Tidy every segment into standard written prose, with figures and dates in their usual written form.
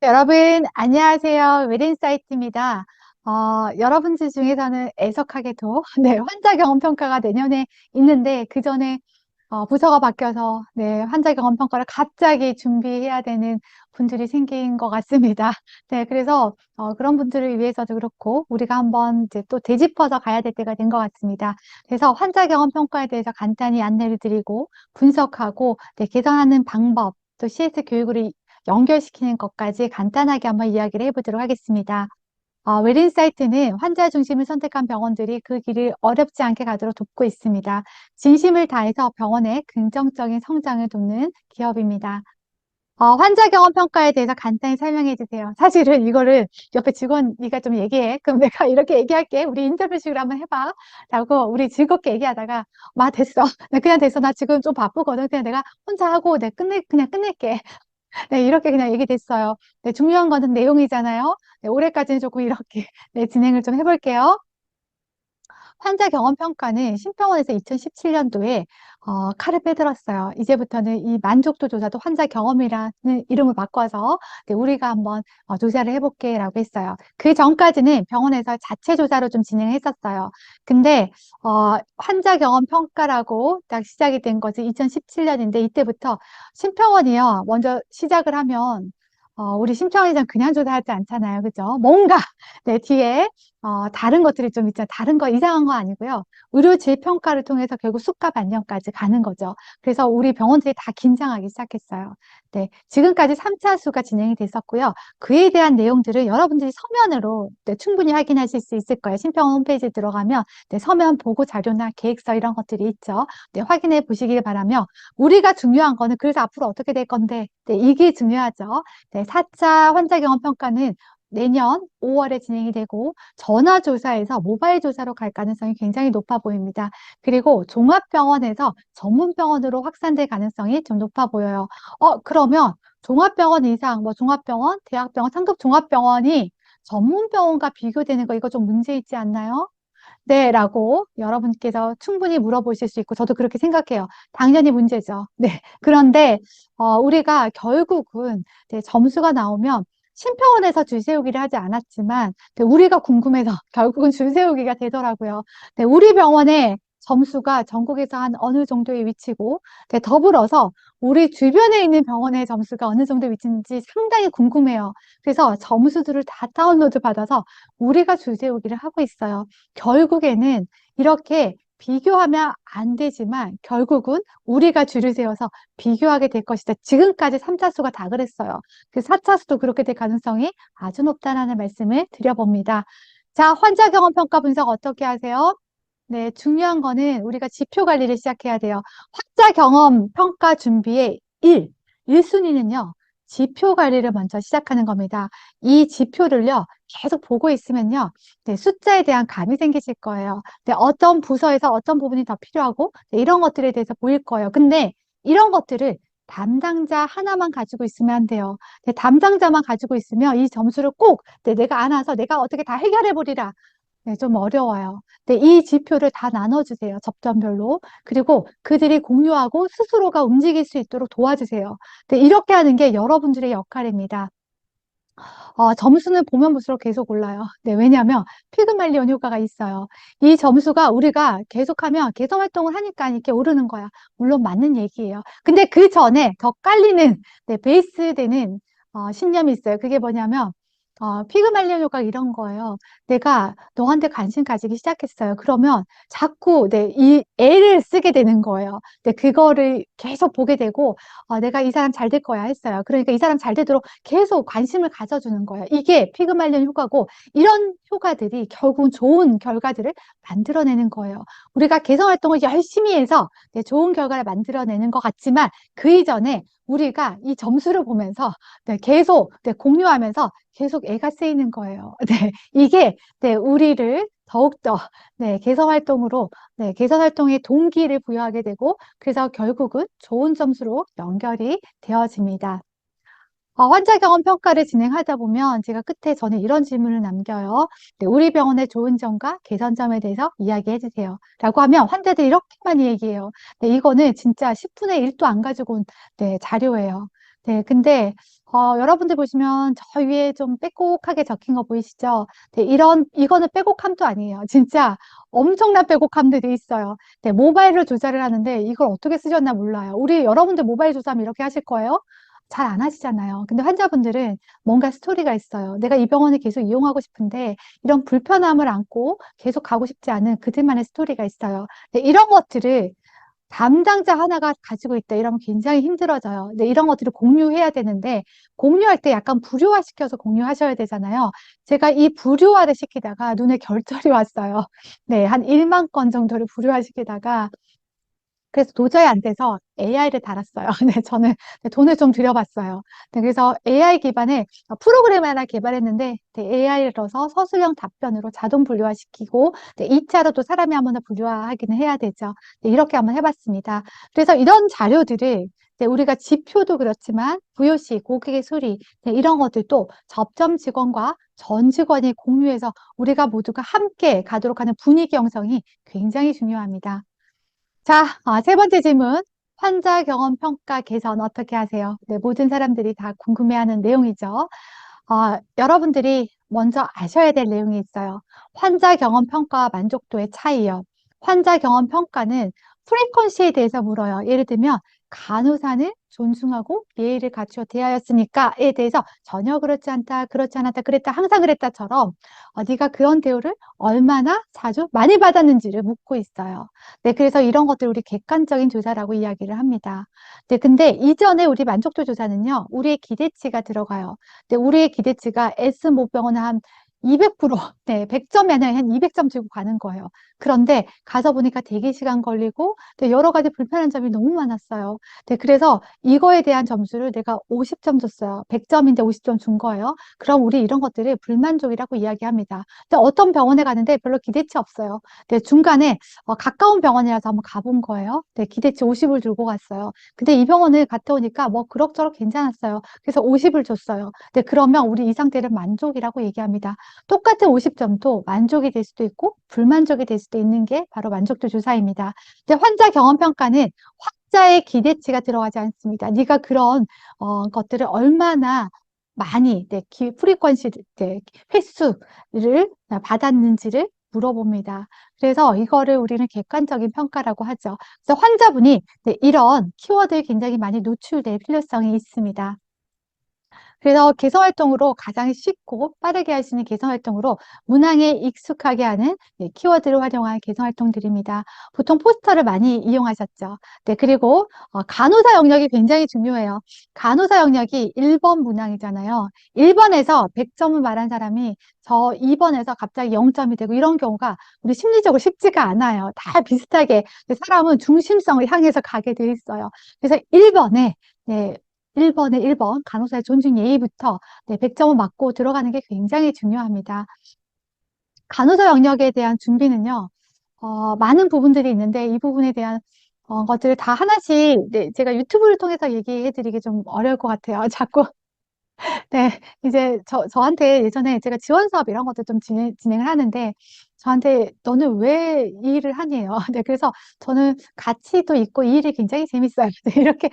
여러분, 안녕하세요. 웰인사이트입니다. 여러분들 중에서는 애석하게도, 네, 환자 경험 평가가 내년에 있는데, 그 전에, 부서가 바뀌어서, 네, 환자 경험 평가를 갑자기 준비해야 되는 분들이 생긴 것 같습니다. 네, 그래서, 그런 분들을 위해서도 그렇고, 우리가 한번 이제 또 되짚어서 가야 될 때가 된 것 같습니다. 그래서 환자 경험 평가에 대해서 간단히 안내를 드리고, 분석하고, 네, 개선하는 방법, 또 CS 교육을 연결시키는 것까지 간단하게 한번 이야기를 해보도록 하겠습니다. 웰인 사이트는 환자 중심을 선택한 병원들이 그 길을 어렵지 않게 가도록 돕고 있습니다. 진심을 다해서 병원의 긍정적인 성장을 돕는 기업입니다. 환자 경험 평가에 대해서 간단히 설명해 주세요. 사실은 이거를 옆에 직원, 네가 좀 얘기해. 그럼 내가 이렇게 얘기할게. 우리 인터뷰식으로 한번 해봐. 라고 우리 즐겁게 얘기하다가, 됐어. 나 그냥 됐어. 나 지금 좀 바쁘거든. 그냥 내가 혼자 하고 그냥 끝낼게. 네, 이렇게 그냥 얘기됐어요. 네, 중요한 거는 내용이잖아요. 네, 올해까지는 조금 이렇게 네, 진행을 좀 해볼게요. 환자 경험 평가는 심평원에서 2017년도에 칼을 빼들었어요. 이제부터는 이 만족도 조사도 환자 경험이라는 이름을 바꿔서 네, 우리가 한번 조사를 해볼게라고 했어요. 그 전까지는 병원에서 자체 조사로 좀 진행했었어요. 근데 환자 경험 평가라고 딱 시작이 된 것이 2017년인데 이때부터 심평원이요. 먼저 시작을 하면 우리 심평원에서는 그냥 조사하지 않잖아요. 그죠? 뭔가 네, 뒤에 다른 것들이 좀 있잖아요. 다른 거 이상한 거 아니고요. 의료 질평가를 통해서 결국 수가 반영까지 가는 거죠. 그래서 우리 병원들이 다 긴장하기 시작했어요. 네, 지금까지 3차 수가 진행이 됐었고요. 그에 대한 내용들을 여러분들이 서면으로 네, 충분히 확인하실 수 있을 거예요. 심평원 홈페이지에 들어가면 네, 서면 보고 자료나 계획서 이런 것들이 있죠. 네, 확인해 보시길 바라며 우리가 중요한 거는 그래서 앞으로 어떻게 될 건데 네, 이게 중요하죠. 네, 4차 환자 경험 평가는 내년 5월에 진행이 되고 전화조사에서 모바일 조사로 갈 가능성이 굉장히 높아 보입니다. 그리고 종합병원에서 전문병원으로 확산될 가능성이 좀 높아 보여요. 그러면 종합병원 이상, 뭐 종합병원, 대학병원, 상급 종합병원이 전문병원과 비교되는 거 이거 좀 문제 있지 않나요? 네, 라고 여러분께서 충분히 물어보실 수 있고, 저도 그렇게 생각해요. 당연히 문제죠. 네. 그런데, 우리가 결국은, 네, 점수가 나오면, 심평원에서 줄 세우기를 하지 않았지만, 네, 우리가 궁금해서 결국은 줄 세우기가 되더라고요. 네, 우리 병원의 점수가 전국에서 한 어느 정도의 위치고, 네, 더불어서 우리 주변에 있는 병원의 점수가 어느 정도 위치인지 상당히 궁금해요. 그래서 점수들을 다 다운로드 받아서 우리가 줄 세우기를 하고 있어요. 결국에는 이렇게 비교하면 안 되지만 결국은 우리가 줄을 세워서 비교하게 될 것이다. 지금까지 3차수가 다 그랬어요. 그 4차수도 그렇게 될 가능성이 아주 높다라는 말씀을 드려봅니다. 자, 환자 경험 평가 분석 어떻게 하세요? 네, 중요한 거는 우리가 지표 관리를 시작해야 돼요. 환자 경험 평가 준비의 1순위는요, 지표 관리를 먼저 시작하는 겁니다. 이 지표를요, 계속 보고 있으면요, 네, 숫자에 대한 감이 생기실 거예요. 네, 어떤 부서에서 어떤 부분이 더 필요하고, 네, 이런 것들에 대해서 보일 거예요. 근데 이런 것들을 담당자 하나만 가지고 있으면 안 돼요. 네, 담당자만 가지고 있으면 이 점수를 꼭 네, 내가 안아서 내가 어떻게 다 해결해 보리라. 네, 좀 어려워요. 네, 이 지표를 다 나눠주세요. 접점별로. 그리고 그들이 공유하고 스스로가 움직일 수 있도록 도와주세요. 네, 이렇게 하는 게 여러분들의 역할입니다. 점수는 보면 볼수록 계속 올라요. 네, 왜냐하면 피그말리온 효과가 있어요. 이 점수가 우리가 계속하면 개선 활동을 하니까 이렇게 오르는 거야. 물론 맞는 얘기예요. 근데 그 전에 더 깔리는, 네, 베이스 되는 신념이 있어요. 그게 뭐냐면, 피그말리온 효과 이런 거예요. 내가 너한테 관심 가지기 시작했어요. 그러면 자꾸, 네, 이 애를 쓰게 되는 거예요. 네, 그거를 계속 보게 되고, 내가 이 사람 잘 될 거야 했어요. 그러니까 이 사람 잘 되도록 계속 관심을 가져주는 거예요. 이게 피그말리온 효과고 이런 효과들이 결국은 좋은 결과들을 만들어내는 거예요. 우리가 개선 활동을 열심히 해서 네, 좋은 결과를 만들어내는 것 같지만 그 이전에 우리가 이 점수를 보면서 네, 계속 네, 공유하면서 계속 애가 쓰이는 거예요. 네, 이게 네, 우리를 더욱더 네, 개선 활동으로 네, 개선 활동에 동기를 부여하게 되고 그래서 결국은 좋은 점수로 연결이 되어집니다. 환자 경험 평가를 진행하다 보면 제가 끝에 저는 이런 질문을 남겨요. 네, 우리 병원의 좋은 점과 개선점에 대해서 이야기해 주세요. 라고 하면 환자들이 이렇게 많이 얘기해요. 네, 이거는 진짜 10분의 1도 안 가지고 온 네, 자료예요. 네, 근데 여러분들 보시면 저 위에 좀 빼곡하게 적힌 거 보이시죠? 네, 이거는 빼곡함도 아니에요. 진짜 엄청난 빼곡함들이 있어요. 네, 모바일로 조사를 하는데 이걸 어떻게 쓰셨나 몰라요. 우리 여러분들 모바일 조사하면 이렇게 하실 거예요? 잘 안 하시잖아요. 근데 환자분들은 뭔가 스토리가 있어요. 내가 이 병원을 계속 이용하고 싶은데 이런 불편함을 안고 계속 가고 싶지 않은 그들만의 스토리가 있어요. 네, 이런 것들을 담당자 하나가 가지고 있다 이러면 굉장히 힘들어져요. 근데 이런 것들을 공유해야 되는데 공유할 때 약간 부류화 시켜서 공유하셔야 되잖아요. 제가 이 부류화를 시키다가 눈에 결절이 왔어요. 네, 한 1만 건 정도를 부류화 시키다가 그래서 도저히 안 돼서 AI를 달았어요. 네, 저는 돈을 좀 들여봤어요. 네, 그래서 AI 기반의 프로그램 하나 개발했는데 AI를 넣어서 서술형 답변으로 자동 분류화시키고 2차로 또 사람이 한번 더 분류화하기는 해야 되죠. 네, 이렇게 한번 해봤습니다. 그래서 이런 자료들을 우리가 지표도 그렇지만 VOC, 고객의 소리 이런 것들도 접점 직원과 전 직원이 공유해서 우리가 모두가 함께 가도록 하는 분위기 형성이 굉장히 중요합니다. 자, 세 번째 질문. 환자 경험 평가 개선 어떻게 하세요? 네, 모든 사람들이 다 궁금해하는 내용이죠. 여러분들이 먼저 아셔야 될 내용이 있어요. 환자 경험 평가와 만족도의 차이요. 환자 경험 평가는 프리퀀시에 대해서 물어요. 예를 들면 간호사는 존중하고 예의를 갖추어 대하였으니까에 대해서 전혀 그렇지 않다, 그렇지 않았다, 그랬다, 항상 그랬다처럼 네가 그런 대우를 얼마나 자주 많이 받았는지를 묻고 있어요. 네, 그래서 이런 것들 우리 객관적인 조사라고 이야기를 합니다. 네, 근데 이전에 우리 만족도 조사는요, 우리의 기대치가 들어가요. 네, 우리의 기대치가 S모병은 한 200%, 네, 100점에는 한 200점 주고 가는 거예요. 그런데 가서 보니까 대기 시간 걸리고, 네, 여러 가지 불편한 점이 너무 많았어요. 네, 그래서 이거에 대한 점수를 내가 50점 줬어요. 100점인데 50점 준 거예요. 그럼 우리 이런 것들을 불만족이라고 이야기합니다. 근데 어떤 병원에 가는데 별로 기대치 없어요. 네, 중간에 가까운 병원이라서 한번 가본 거예요. 네, 기대치 50을 들고 갔어요. 근데 이 병원을 갔다 오니까 뭐 그럭저럭 괜찮았어요. 그래서 50을 줬어요. 네, 그러면 우리 이 상태를 만족이라고 얘기합니다. 똑같은 50점도 만족이 될 수도 있고 불만족이 될 수도 있는 게 바로 만족도 조사입니다. 근데 환자 경험 평가는 환자의 기대치가 들어가지 않습니다. 네가 그런 것들을 얼마나 많이 프리퀀시 횟수를 받았는지를 물어봅니다. 그래서 이거를 우리는 객관적인 평가라고 하죠. 그래서 환자분이 이런 키워드에 굉장히 많이 노출될 필요성이 있습니다. 그래서 개성활동으로 가장 쉽고 빠르게 할 수 있는 개성활동으로 문항에 익숙하게 하는 키워드를 활용한 개성활동들입니다. 보통 포스터를 많이 이용하셨죠. 네, 그리고 간호사 영역이 굉장히 중요해요. 간호사 영역이 1번 문항이잖아요. 1번에서 100점을 말한 사람이 저 2번에서 갑자기 0점이 되고 이런 경우가 우리 심리적으로 쉽지가 않아요. 다 비슷하게 사람은 중심성을 향해서 가게 돼 있어요. 그래서 1번에 1번에 1번 간호사의 존중 예의부터 100점을 맞고 들어가는 게 굉장히 중요합니다. 간호사 영역에 대한 준비는요, 많은 부분들이 있는데 이 부분에 대한 것들을 다 하나씩 제가 유튜브를 통해서 얘기해 드리기 좀 어려울 것 같아요. 자꾸 네, 이제 저한테 예전에 제가 지원 사업 이런 것도 좀 진행을 하는데, 저한테 너는 왜 이 일을 하니요? 네, 그래서 저는 가치도 있고 이 일이 굉장히 재밌어요. 네, 이렇게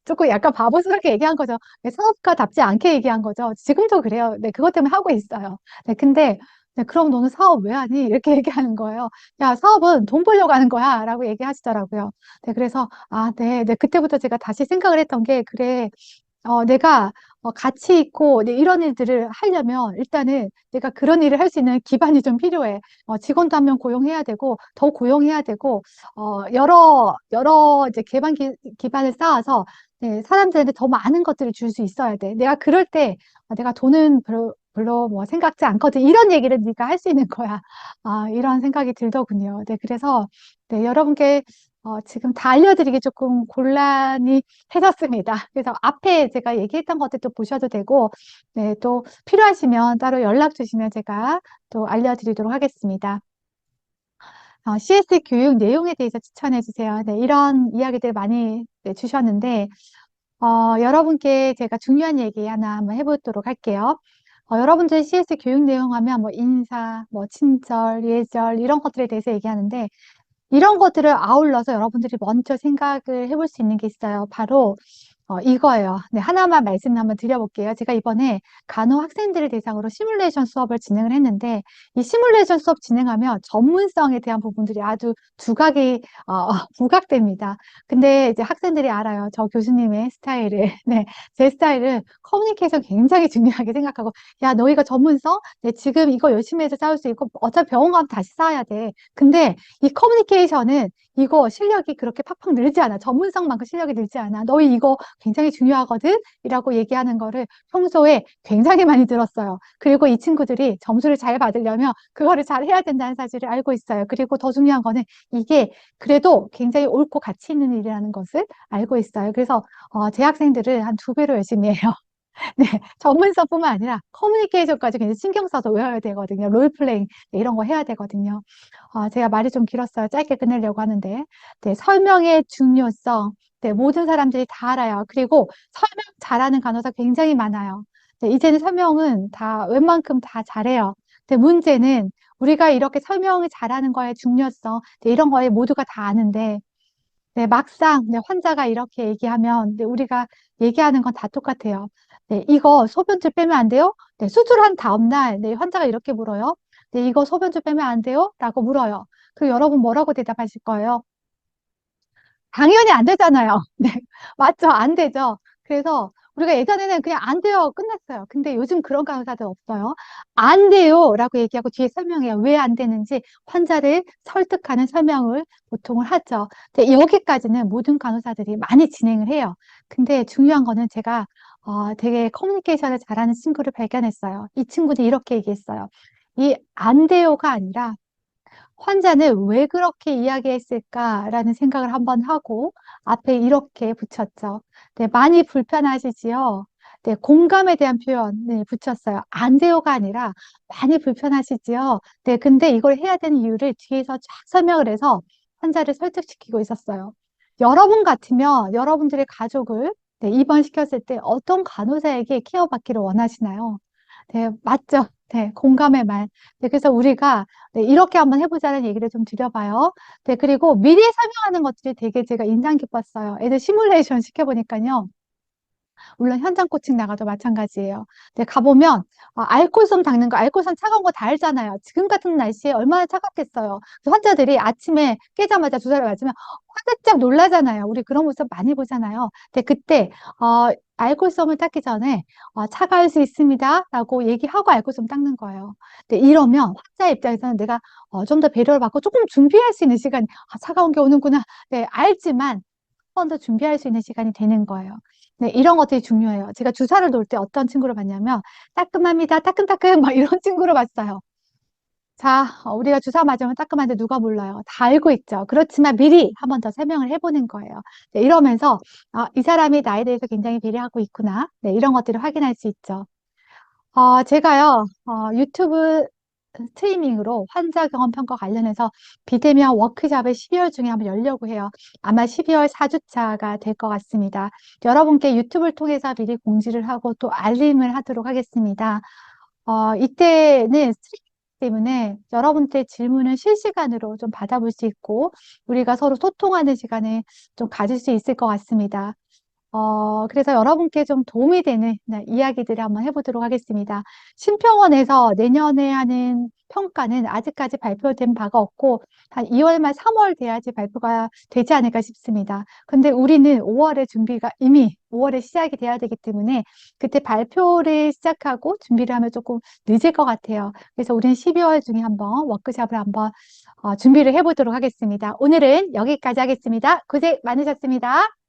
조금 약간 바보스럽게 얘기한 거죠. 네, 사업가답지 않게 얘기한 거죠. 지금도 그래요. 네, 그것 때문에 하고 있어요. 네, 근데 네, 그럼 너는 사업 왜 하니? 이렇게 얘기하는 거예요. 야, 사업은 돈 벌려고 하는 거야. 라고 얘기하시더라고요. 네, 그래서, 네. 그때부터 제가 다시 생각을 했던 게, 그래. 내가 가치 있고 이런 일들을 하려면 일단은 내가 그런 일을 할 수 있는 기반이 좀 필요해. 직원도 한 명 고용해야 되고 더 고용해야 되고 여러 이제 기반을 쌓아서 사람들한테 더 많은 것들을 줄 수 있어야 돼. 내가 그럴 때 내가 돈은 별로 뭐 생각지 않거든. 이런 얘기를 네가 할 수 있는 거야. 이런 생각이 들더군요. 네, 그래서 여러분께 지금 다 알려드리기 조금 곤란이 해졌습니다. 그래서 앞에 제가 얘기했던 것들도 보셔도 되고, 네, 또 필요하시면 따로 연락 주시면 제가 또 알려드리도록 하겠습니다. CS 교육 내용에 대해서 추천해 주세요. 네, 이런 이야기들 많이 주셨는데, 여러분께 제가 중요한 얘기 하나 한번 해보도록 할게요. 여러분들 CS 교육 내용 하면 뭐 인사, 뭐 친절, 예절 이런 것들에 대해서 얘기하는데, 이런 것들을 아울러서 여러분들이 먼저 생각을 해볼 수 있는 게 있어요. 바로 이거예요. 네, 하나만 말씀 한번 드려볼게요. 제가 이번에 간호 학생들을 대상으로 시뮬레이션 수업을 진행을 했는데, 이 시뮬레이션 수업 진행하면 전문성에 대한 부분들이 아주 두각이, 부각됩니다. 근데 이제 학생들이 알아요. 저 교수님의 스타일을. 네, 제 스타일은 커뮤니케이션 굉장히 중요하게 생각하고, 야, 너희가 전문성? 네, 지금 이거 열심히 해서 쌓을 수 있고, 어차피 병원 가면 다시 쌓아야 돼. 근데 이 커뮤니케이션은 이거 실력이 그렇게 팍팍 늘지 않아. 전문성만큼 실력이 늘지 않아. 너희 이거 굉장히 중요하거든? 이라고 얘기하는 거를 평소에 굉장히 많이 들었어요. 그리고 이 친구들이 점수를 잘 받으려면 그거를 잘 해야 된다는 사실을 알고 있어요. 그리고 더 중요한 거는 이게 그래도 굉장히 옳고 가치 있는 일이라는 것을 알고 있어요. 그래서 제 학생들은 한 2배로 열심히 해요. 네, 전문성뿐만 아니라 커뮤니케이션까지 굉장히 신경 써서 외워야 되거든요. 롤플레잉 네, 이런 거 해야 되거든요. 제가 말이 좀 길었어요. 짧게 끝내려고 하는데 네, 설명의 중요성 네, 모든 사람들이 다 알아요. 그리고 설명 잘하는 간호사 굉장히 많아요. 네, 이제는 설명은 다 웬만큼 다 잘해요. 근데 문제는 우리가 이렇게 설명을 잘하는 거의 중요성 네, 이런 거에 모두가 다 아는데 네, 막상 네, 환자가 이렇게 얘기하면 네, 우리가 얘기하는 건 다 똑같아요. 네, 이거 소변줄 빼면 안 돼요? 네, 수술한 다음 날 네, 환자가 이렇게 물어요. 네, 이거 소변줄 빼면 안 돼요? 라고 물어요. 그 여러분 뭐라고 대답하실 거예요? 당연히 안 되잖아요. 네, 맞죠? 안 되죠. 그래서 우리가 예전에는 그냥 안 돼요. 끝났어요. 근데 요즘 그런 간호사들 없어요. 안 돼요. 라고 얘기하고 뒤에 설명해요. 왜 안 되는지 환자를 설득하는 설명을 보통을 하죠. 근데 여기까지는 모든 간호사들이 많이 진행을 해요. 근데 중요한 거는 제가 되게 커뮤니케이션을 잘하는 친구를 발견했어요. 이 친구는 이렇게 얘기했어요. 이 안 돼요가 아니라 환자는 왜 그렇게 이야기했을까라는 생각을 한번 하고 앞에 이렇게 붙였죠. 네, 많이 불편하시지요? 네, 공감에 대한 표현을 붙였어요. 안 돼요가 아니라 많이 불편하시지요? 네, 근데 이걸 해야 되는 이유를 뒤에서 쫙 설명을 해서 환자를 설득시키고 있었어요. 여러분 같으면 여러분들의 가족을 네, 입원시켰을 때 어떤 간호사에게 케어받기를 원하시나요? 네, 맞죠? 네, 공감의 말. 네, 그래서 우리가 네, 이렇게 한번 해보자는 얘기를 좀 드려봐요. 네, 그리고 미리 설명하는 것들이 되게 제가 인상 깊었어요. 애들 시뮬레이션 시켜보니까요. 물론 현장 코칭 나가도 마찬가지예요. 근데 가보면 알코올솜 닦는 거, 알코올솜 차가운 거 다 알잖아요. 지금 같은 날씨에 얼마나 차갑겠어요. 그래서 환자들이 아침에 깨자마자 주사를 맞으면 화들짝 놀라잖아요. 우리 그런 모습 많이 보잖아요. 근데 그때 알코올솜을 닦기 전에 차가울 수 있습니다. 라고 얘기하고 알코올솜 닦는 거예요. 근데 이러면 환자 입장에서는 내가 좀 더 배려를 받고 조금 준비할 수 있는 시간, 차가운 게 오는구나. 네, 알지만 번 더 준비할 수 있는 시간이 되는 거예요. 네, 이런 것들이 중요해요. 제가 주사를 놓을 때 어떤 친구를 봤냐면, 따끔합니다. 따끔따끔, 막 이런 친구를 봤어요. 자, 우리가 주사 맞으면 따끔한데 누가 몰라요. 다 알고 있죠. 그렇지만 미리 한 번 더 설명을 해보는 거예요. 네, 이러면서, 이 사람이 나에 대해서 굉장히 배려하고 있구나. 네, 이런 것들을 확인할 수 있죠. 제가요, 유튜브 스트리밍으로 환자 경험 평가 관련해서 비대면 워크숍을 12월 중에 한번 열려고 해요. 아마 12월 4주차가 될 것 같습니다. 여러분께 유튜브를 통해서 미리 공지를 하고 또 알림을 하도록 하겠습니다. 이때는 스트리밍 때문에 여러분들 질문을 실시간으로 좀 받아볼 수 있고 우리가 서로 소통하는 시간을 좀 가질 수 있을 것 같습니다. 그래서 여러분께 좀 도움이 되는 네, 이야기들을 한번 해보도록 하겠습니다. 심평원에서 내년에 하는 평가는 아직까지 발표된 바가 없고, 한 2월 말 3월 돼야지 발표가 되지 않을까 싶습니다. 근데 우리는 5월에 준비가 이미 5월에 시작이 돼야 되기 때문에 그때 발표를 시작하고 준비를 하면 조금 늦을 것 같아요. 그래서 우리는 12월 중에 한번 워크숍을 한번 준비를 해보도록 하겠습니다. 오늘은 여기까지 하겠습니다. 고생 많으셨습니다.